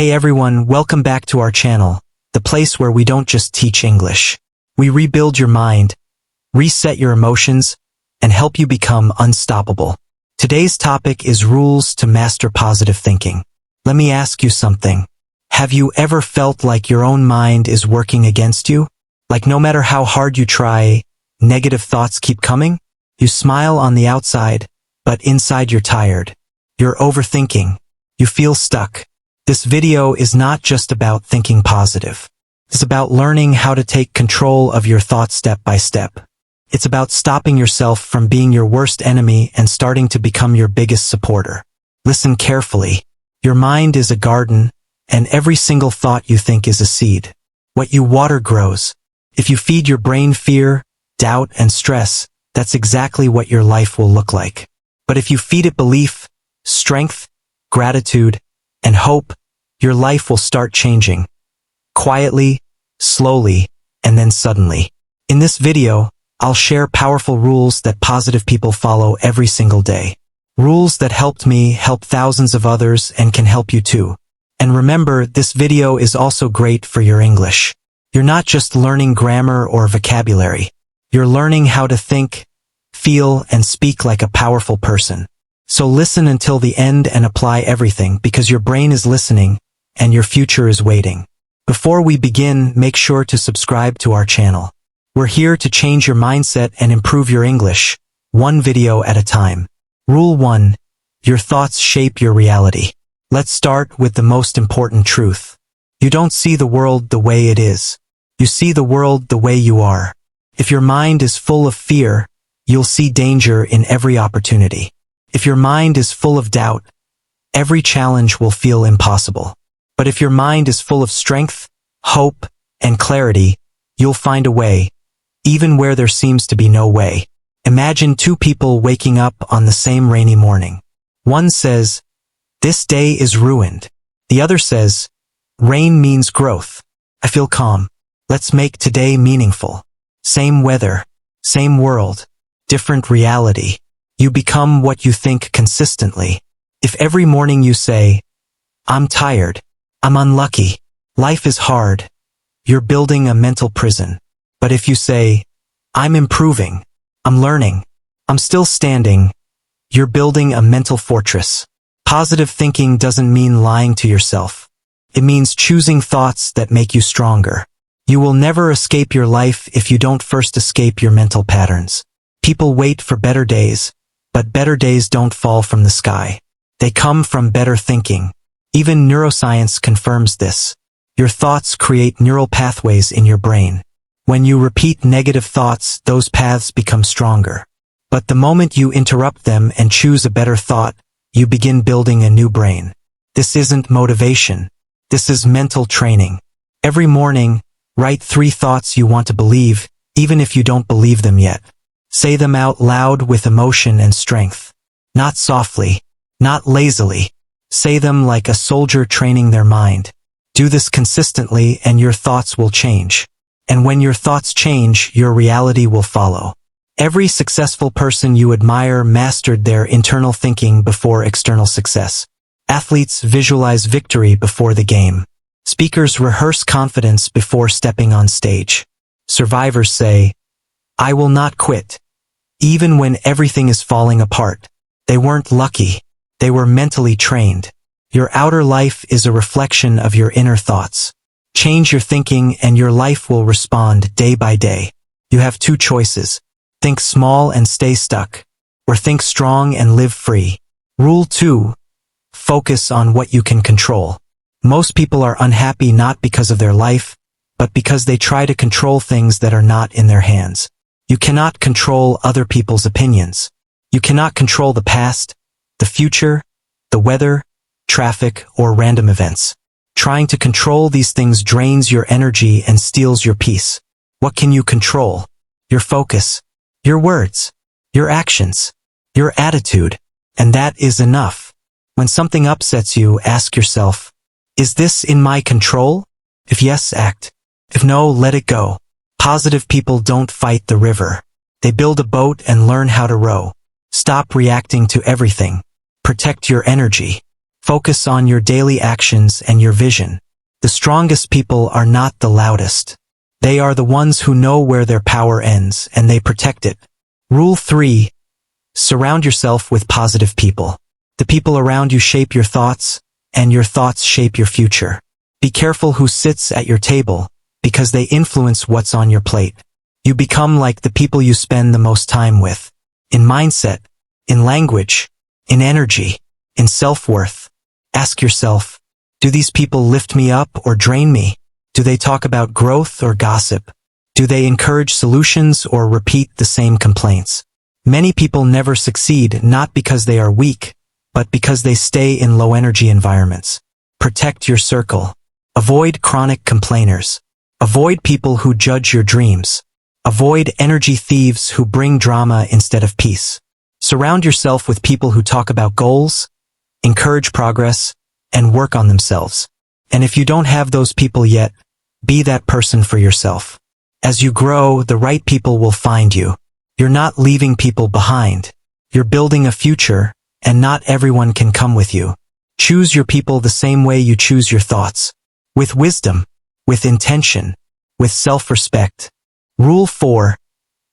Hey everyone, welcome back to our channel, the place where we don't just teach English. We rebuild your mind, reset your emotions, and help you become unstoppable. Today's topic is rules to master positive thinking. Let me ask you something. Have you ever felt like your own mind is working against you? Like no matter how hard you try, negative thoughts keep coming? You smile on the outside, but inside you're tired. You're overthinking. You feel stuck. This video is not just about thinking positive. It's about learning how to take control of your thoughts step by step. It's about stopping yourself from being your worst enemy and starting to become your biggest supporter. Listen carefully. Your mind is a garden, and every single thought you think is a seed. What you water grows. If you feed your brain fear, doubt, and stress, that's exactly what your life will look like. But if you feed it belief, strength, gratitude, and hope, your life will start changing. Quietly, slowly, and then suddenly. In this video, I'll share powerful rules that positive people follow every single day. Rules that helped me help thousands of others and can help you too. And remember, this video is also great for your English. You're not just learning grammar or vocabulary. You're learning how to think, feel, and speak like a powerful person. So listen until the end and apply everything because your brain is listening and your future is waiting. Before we begin, make sure to subscribe to our channel. We're here to change your mindset and improve your English, one video at a time. Rule 1. Your thoughts shape your reality. Let's start with the most important truth. You don't see the world the way it is. You see the world the way you are. If your mind is full of fear, you'll see danger in every opportunity. If your mind is full of doubt, every challenge will feel impossible. But if your mind is full of strength, hope, and clarity, you'll find a way, even where there seems to be no way. Imagine two people waking up on the same rainy morning. One says, "This day is ruined." The other says, "Rain means growth. I feel calm. Let's make today meaningful." Same weather, same world, different reality. You become what you think consistently. If every morning you say, "I'm tired, I'm unlucky, life is hard," you're building a mental prison. But if you say, "I'm improving, I'm learning, I'm still standing," you're building a mental fortress. Positive thinking doesn't mean lying to yourself. It means choosing thoughts that make you stronger. You will never escape your life if you don't first escape your mental patterns. People wait for better days, but better days don't fall from the sky. They come from better thinking. Even neuroscience confirms this. Your thoughts create neural pathways in your brain. When you repeat negative thoughts, those paths become stronger. But the moment you interrupt them and choose a better thought, you begin building a new brain. This isn't motivation. This is mental training. Every morning, write 3 thoughts you want to believe, even if you don't believe them yet. Say them out loud with emotion and strength. Not softly, not lazily. Say them like a soldier training their mind. Do this consistently and your thoughts will change. And when your thoughts change, your reality will follow. Every successful person you admire mastered their internal thinking before external success. Athletes visualize victory before the game. Speakers rehearse confidence before stepping on stage. Survivors say, "I will not quit." Even when everything is falling apart. They weren't lucky. They were mentally trained. Your outer life is a reflection of your inner thoughts. Change your thinking and your life will respond day by day. You have 2 choices. Think small and stay stuck, or think strong and live free. Rule 2. Focus on what you can control. Most people are unhappy not because of their life, but because they try to control things that are not in their hands. You cannot control other people's opinions. You cannot control the past, the future, the weather, traffic, or random events. Trying to control these things drains your energy and steals your peace. What can you control? Your focus, your words, your actions, your attitude, and that is enough. When something upsets you, ask yourself, is this in my control? If yes, act. If no, let it go. Positive people don't fight the river. They build a boat and learn how to row. Stop reacting to everything. Protect your energy. Focus on your daily actions and your vision. The strongest people are not the loudest. They are the ones who know where their power ends and they protect it. Rule 3. Surround yourself with positive people. The people around you shape your thoughts, and your thoughts shape your future. Be careful who sits at your table, because they influence what's on your plate. You become like the people you spend the most time with. In mindset, in language, in energy, in self-worth. Ask yourself, do these people lift me up or drain me? Do they talk about growth or gossip? Do they encourage solutions or repeat the same complaints? Many people never succeed not because they are weak, but because they stay in low-energy environments. Protect your circle. Avoid chronic complainers. Avoid people who judge your dreams. Avoid energy thieves who bring drama instead of peace. Surround yourself with people who talk about goals, encourage progress, and work on themselves. And if you don't have those people yet, be that person for yourself. As you grow, the right people will find you. You're not leaving people behind. You're building a future, and not everyone can come with you. Choose your people the same way you choose your thoughts. With wisdom, with intention, with self-respect. Rule 4.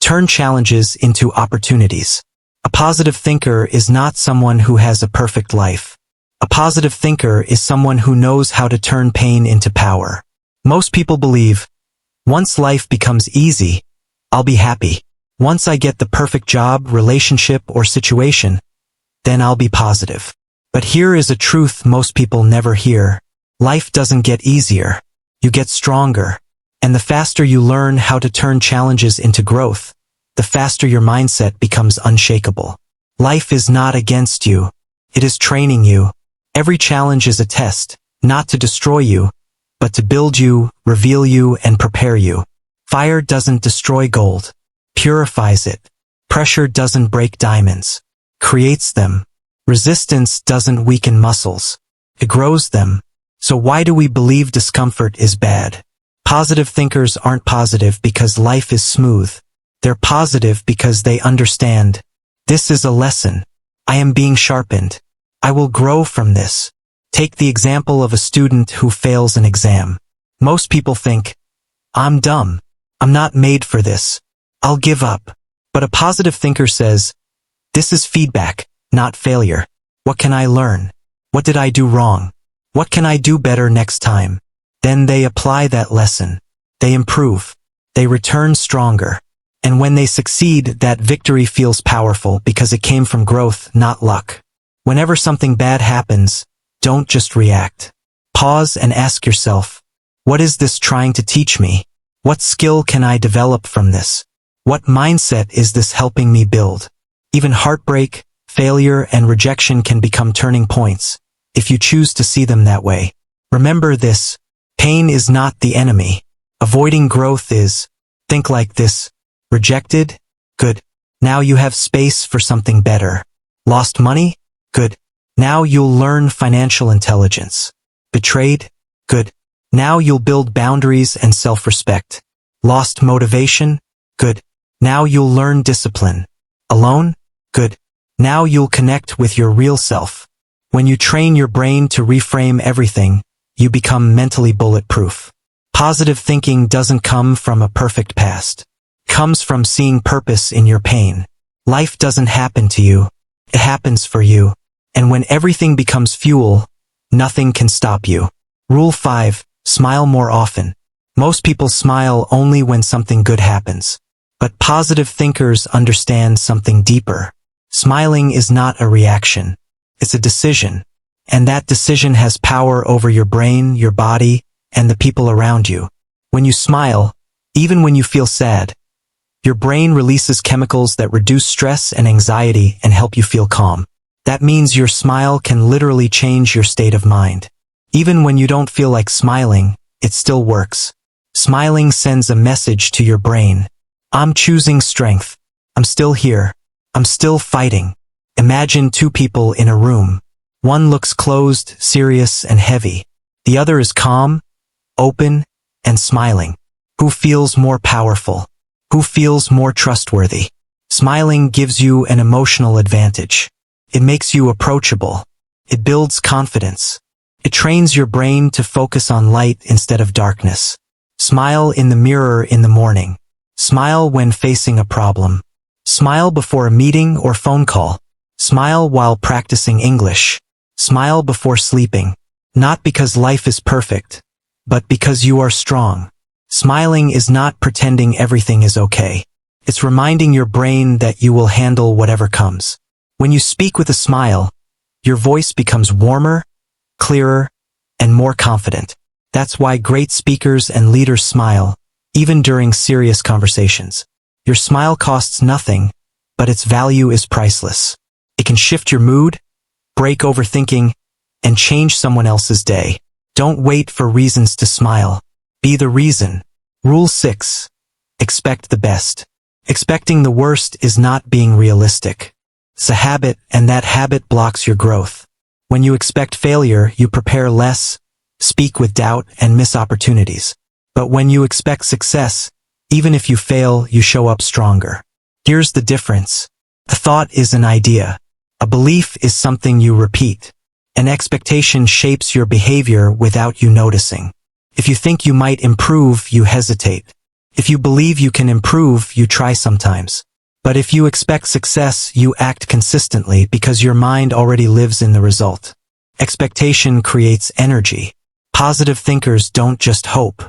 Turn challenges into opportunities. A positive thinker is not someone who has a perfect life. A positive thinker is someone who knows how to turn pain into power. Most people believe, once life becomes easy, I'll be happy. Once I get the perfect job, relationship, or situation, then I'll be positive. But here is a truth most people never hear. Life doesn't get easier. You get stronger. And the faster you learn how to turn challenges into growth, the faster your mindset becomes unshakable. Life is not against you. It is training you. Every challenge is a test, not to destroy you, but to build you, reveal you, and prepare you. Fire doesn't destroy gold, purifies it. Pressure doesn't break diamonds, creates them. Resistance doesn't weaken muscles, it grows them. So why do we believe discomfort is bad? Positive thinkers aren't positive because life is smooth. They're positive because they understand. This is a lesson. I am being sharpened. I will grow from this. Take the example of a student who fails an exam. Most people think, I'm dumb. I'm not made for this. I'll give up. But a positive thinker says, this is feedback, not failure. What can I learn? What did I do wrong? What can I do better next time? Then they apply that lesson. They improve. They return stronger. And when they succeed, that victory feels powerful because it came from growth, not luck. Whenever something bad happens, don't just react. Pause and ask yourself, what is this trying to teach me? What skill can I develop from this? What mindset is this helping me build? Even heartbreak, failure, and rejection can become turning points, if you choose to see them that way. Remember this, pain is not the enemy. Avoiding growth is. Think like this. Rejected? Good. Now you have space for something better. Lost money? Good. Now you'll learn financial intelligence. Betrayed? Good. Now you'll build boundaries and self-respect. Lost motivation? Good. Now you'll learn discipline. Alone? Good. Now you'll connect with your real self. When you train your brain to reframe everything, you become mentally bulletproof. Positive thinking doesn't come from a perfect past. It comes from seeing purpose in your pain. Life doesn't happen to you. It happens for you. And when everything becomes fuel, nothing can stop you. Rule 5. Smile more often. Most people smile only when something good happens. But positive thinkers understand something deeper. Smiling is not a reaction. It's a decision. And that decision has power over your brain, your body, and the people around you. When you smile, even when you feel sad, your brain releases chemicals that reduce stress and anxiety and help you feel calm. That means your smile can literally change your state of mind. Even when you don't feel like smiling, it still works. Smiling sends a message to your brain. I'm choosing strength. I'm still here. I'm still fighting. Imagine two people in a room. One looks closed, serious, and heavy. The other is calm, open, and smiling. Who feels more powerful? Who feels more trustworthy? Smiling gives you an emotional advantage. It makes you approachable. It builds confidence. It trains your brain to focus on light instead of darkness. Smile in the mirror in the morning. Smile when facing a problem. Smile before a meeting or phone call. Smile while practicing English. Smile before sleeping. Not because life is perfect, but because you are strong. Smiling is not pretending everything is okay. It's reminding your brain that you will handle whatever comes. When you speak with a smile, your voice becomes warmer, clearer, and more confident. That's why great speakers and leaders smile, even during serious conversations. Your smile costs nothing, but its value is priceless. It can shift your mood, break overthinking, and change someone else's day. Don't wait for reasons to smile. Be the reason. Rule 6. Expect the best. Expecting the worst is not being realistic. It's a habit, and that habit blocks your growth. When you expect failure, you prepare less, speak with doubt, and miss opportunities. But when you expect success, even if you fail, you show up stronger. Here's the difference. A thought is an idea. A belief is something you repeat. An expectation shapes your behavior without you noticing. If you think you might improve, you hesitate. If you believe you can improve, you try sometimes. But if you expect success, you act consistently because your mind already lives in the result. Expectation creates energy. Positive thinkers don't just hope.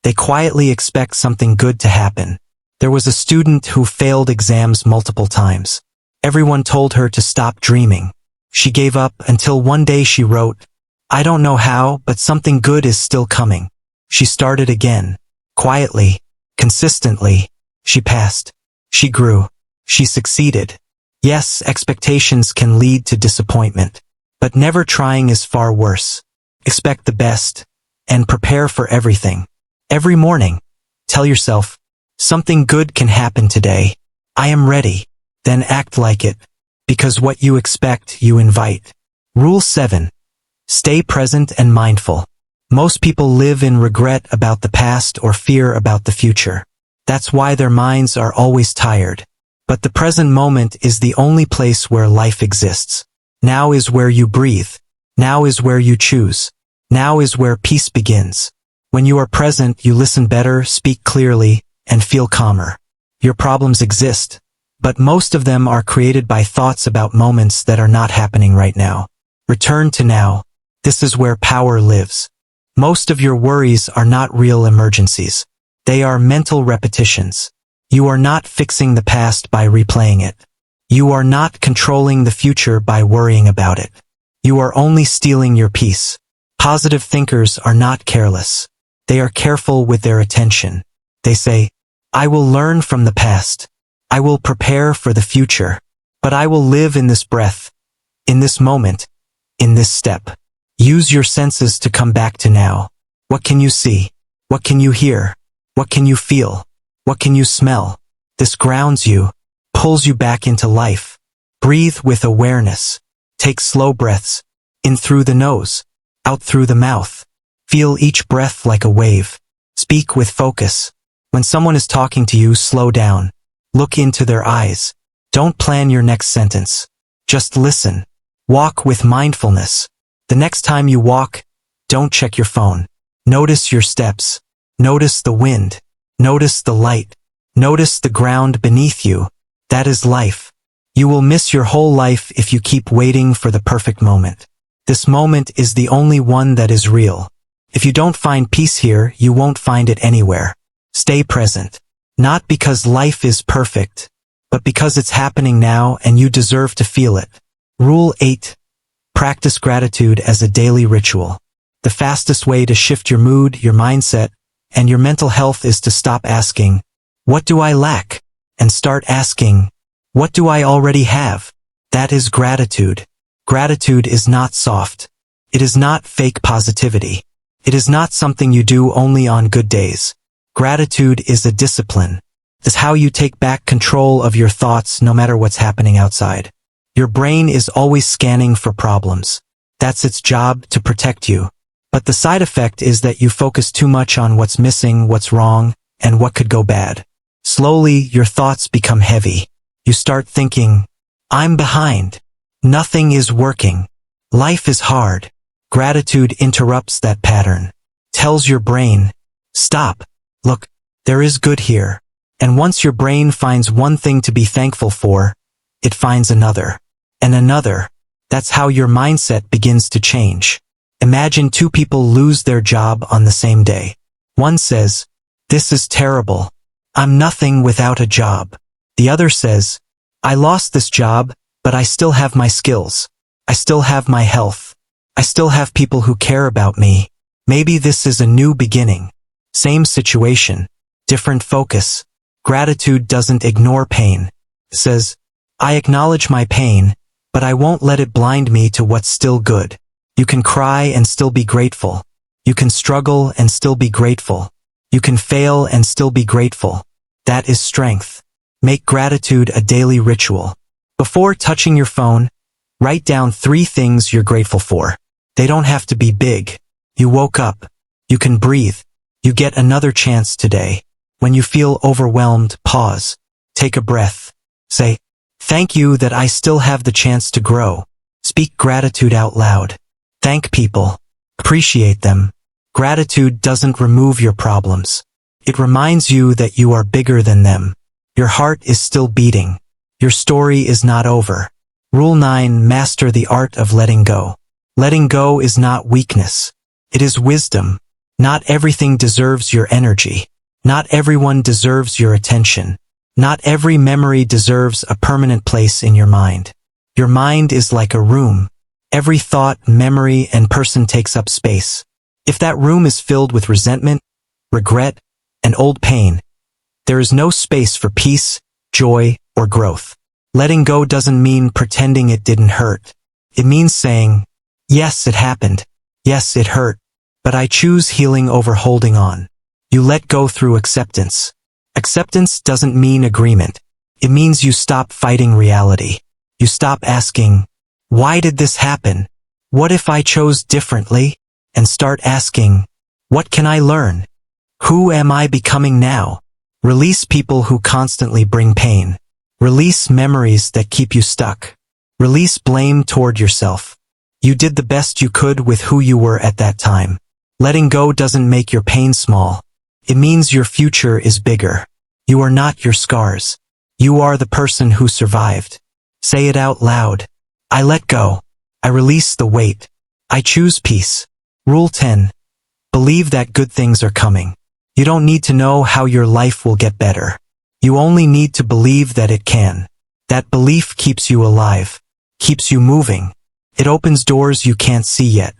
They quietly expect something good to happen. There was a student who failed exams multiple times. Everyone told her to stop dreaming. She gave up until one day she wrote, "I don't know how, but something good is still coming." She started again. Quietly, consistently. She passed. She grew. She succeeded. Yes, expectations can lead to disappointment, but never trying is far worse. Expect the best, and prepare for everything. Every morning, tell yourself, something good can happen today. I am ready. Then act like it, because what you expect, you invite. Rule 7. Stay present and mindful. Most people live in regret about the past or fear about the future. That's why their minds are always tired. But the present moment is the only place where life exists. Now is where you breathe. Now is where you choose. Now is where peace begins. When you are present, you listen better, speak clearly, and feel calmer. Your problems exist, but most of them are created by thoughts about moments that are not happening right now. Return to now. This is where power lives. Most of your worries are not real emergencies. They are mental repetitions. You are not fixing the past by replaying it. You are not controlling the future by worrying about it. You are only stealing your peace. Positive thinkers are not careless. They are careful with their attention. They say, I will learn from the past. I will prepare for the future. But I will live in this breath, in this moment, in this step. Use your senses to come back to now. What can you see? What can you hear? What can you feel? What can you smell? This grounds you, pulls you back into life. Breathe with awareness. Take slow breaths, in through the nose, out through the mouth. Feel each breath like a wave. Speak with focus. When someone is talking to you, slow down. Look into their eyes. Don't plan your next sentence. Just listen. Walk with mindfulness. The next time you walk, don't check your phone. Notice your steps. Notice the wind. Notice the light. Notice the ground beneath you. That is life. You will miss your whole life if you keep waiting for the perfect moment. This moment is the only one that is real. If you don't find peace here, you won't find it anywhere. Stay present. Not because life is perfect, but because it's happening now and you deserve to feel it. Rule 8. Practice gratitude as a daily ritual. The fastest way to shift your mood, your mindset, and your mental health is to stop asking, what do I lack? And start asking, what do I already have? That is gratitude. Gratitude is not soft. It is not fake positivity. It is not something you do only on good days. Gratitude is a discipline. It's how you take back control of your thoughts no matter what's happening outside. Your brain is always scanning for problems. That's its job, to protect you. But the side effect is that you focus too much on what's missing, what's wrong, and what could go bad. Slowly, your thoughts become heavy. You start thinking, I'm behind. Nothing is working. Life is hard. Gratitude interrupts that pattern. Tells your brain, stop, look, there is good here. And once your brain finds one thing to be thankful for, it finds another. And another. That's how your mindset begins to change. Imagine two people lose their job on the same day. One says, "This is terrible. I'm nothing without a job." The other says, "I lost this job, but I still have my skills. I still have my health. I still have people who care about me. Maybe this is a new beginning." Same situation, different focus. Gratitude doesn't ignore pain. It says, "I acknowledge my pain, but I won't let it blind me to what's still good." You can cry and still be grateful. You can struggle and still be grateful. You can fail and still be grateful. That is strength. Make gratitude a daily ritual. Before touching your phone, write down 3 things you're grateful for. They don't have to be big. You woke up. You can breathe. You get another chance today. When you feel overwhelmed, pause. Take a breath. Say, "Thank you that I still have the chance to grow." Speak gratitude out loud. Thank people. Appreciate them. Gratitude doesn't remove your problems. It reminds you that you are bigger than them. Your heart is still beating. Your story is not over. Rule 9: Master the art of letting go. Letting go is not weakness. It is wisdom. Not everything deserves your energy. Not everyone deserves your attention. Not every memory deserves a permanent place in your mind. Your mind is like a room. Every thought, memory, and person takes up space. If that room is filled with resentment, regret, and old pain, there is no space for peace, joy, or growth. Letting go doesn't mean pretending it didn't hurt. It means saying, "Yes, it happened. Yes, it hurt. But I choose healing over holding on." You let go through acceptance. Acceptance doesn't mean agreement. It means you stop fighting reality. You stop asking, "Why did this happen? What if I chose differently?" And start asking, "What can I learn? Who am I becoming now?" Release people who constantly bring pain. Release memories that keep you stuck. Release blame toward yourself. You did the best you could with who you were at that time. Letting go doesn't make your pain small. It means your future is bigger. You are not your scars. You are the person who survived. Say it out loud. I let go. I release the weight. I choose peace. Rule 10. Believe that good things are coming. You don't need to know how your life will get better. You only need to believe that it can. That belief keeps you alive, keeps you moving. It opens doors you can't see yet.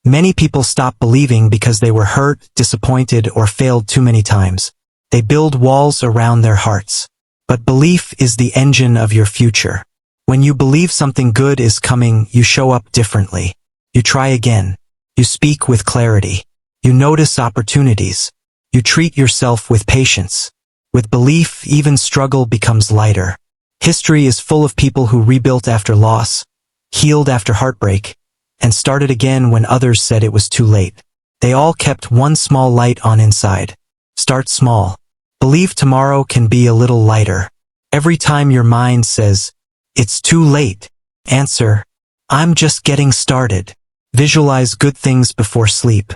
Many people stop believing because they were hurt, disappointed, or failed too many times. They build walls around their hearts. But belief is the engine of your future. When you believe something good is coming, you show up differently. You try again. You speak with clarity. You notice opportunities. You treat yourself with patience. With belief, even struggle becomes lighter. History is full of people who rebuilt after loss, healed after heartbreak, and started again when others said it was too late. They all kept one small light on inside. Start small. Believe tomorrow can be a little lighter. Every time your mind says, "It's too late," answer, "I'm just getting started." Visualize good things before sleep.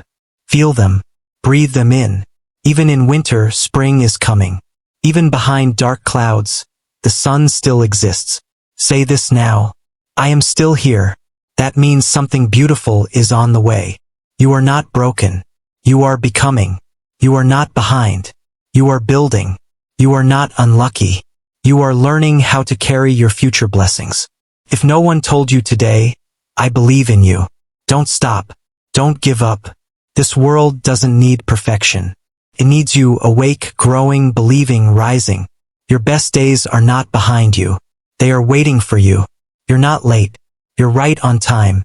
Feel them. Breathe them in. Even in winter, spring is coming. Even behind dark clouds, the sun still exists. Say this now. I am still here. That means something beautiful is on the way. You are not broken. You are becoming. You are not behind. You are building. You are not unlucky. You are learning how to carry your future blessings. If no one told you today, "I believe in you," don't stop. Don't give up. This world doesn't need perfection. It needs you awake, growing, believing, rising. Your best days are not behind you. They are waiting for you. You're not late. You're right on time.